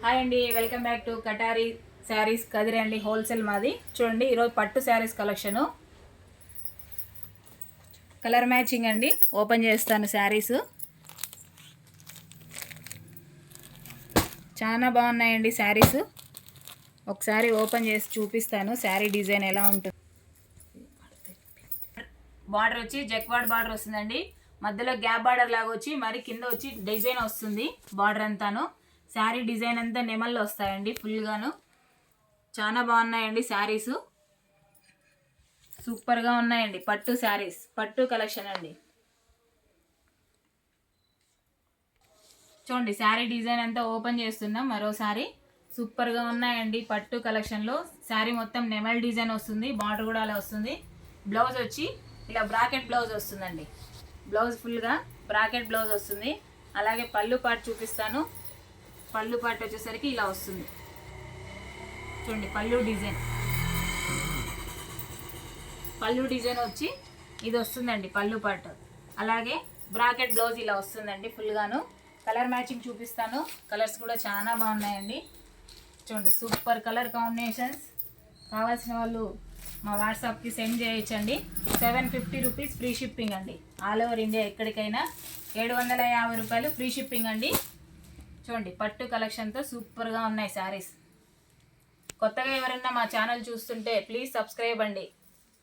Hi అండి, welcome back to Katari saris Kadiri అండి. Wholesale మాది. చూడండి, ఈరోజు పట్టు శారీస్ కలెక్షను, కలర్ మ్యాచింగ్ అండి. ఓపెన్ చేస్తాను. శారీస్ చాలా బాగున్నాయండి. శారీస్ ఒకసారి ఓపెన్ చేసి చూపిస్తాను. శారీ డిజైన్ ఎలా ఉంటుంది. బార్డర్ వచ్చి జక్వాడ్ బార్డర్ వస్తుందండి. మధ్యలో గ్యాప్ బార్డర్ లాగా వచ్చి మరి కింద వచ్చి డిజైన్ వస్తుంది. బార్డర్ అంతాను శారీ డిజైన్ అంతా నెమల్లో వస్తాయండి. ఫుల్గాను చాలా బాగున్నాయండి. శారీస్ సూపర్గా ఉన్నాయండి. పట్టు శారీస్, పట్టు కలెక్షన్ అండి. చూడండి, శారీ డిజైన్ అంతా ఓపెన్ చేస్తున్నాం. మరోసారి సూపర్గా ఉన్నాయండి. పట్టు కలెక్షన్లో శారీ మొత్తం నెమల్ డిజైన్ వస్తుంది. బార్డర్ కూడా అలా వస్తుంది. బ్లౌజ్ వచ్చి ఇలా బ్రాకెట్ బ్లౌజ్ వస్తుందండి. బ్లౌజ్ ఫుల్గా బ్రాకెట్ బ్లౌజ్ వస్తుంది. అలాగే పళ్ళు పాటు చూపిస్తాను. పళ్ళు పాటు వచ్చేసరికి ఇలా వస్తుంది. చూడండి, పళ్ళు డిజైన్ వచ్చి ఇది వస్తుందండి. పళ్ళు పాటు అలాగే బ్రాకెట్ బ్లౌజ్ ఇలా వస్తుందండి. ఫుల్గాను కలర్ మ్యాచింగ్ చూపిస్తాను. కలర్స్ కూడా చాలా బాగున్నాయండి. చూడండి, సూపర్ కలర్ కాంబినేషన్స్. కావాల్సిన వాళ్ళు మా వాట్సాప్కి సెండ్ చేయొచ్చండి. 750 రూపీస్ ఫ్రీ షిప్పింగ్ అండి. ఆల్ ఓవర్ ఇండియా ఎక్కడికైనా 750 రూపాయలు ఫ్రీ షిప్పింగ్ అండి. చూడండి, పట్టు కలెక్షన్తో సూపర్గా ఉన్నాయి శారీస్. కొత్తగా ఎవరైనా మా ఛానల్ చూస్తుంటే ప్లీజ్ సబ్స్క్రైబ్ అండి.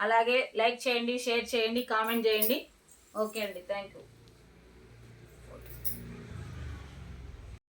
అలాగే లైక్ చేయండి, షేర్ చేయండి, కామెంట్ చేయండి. ఓకే అండి, థ్యాంక్ యూ.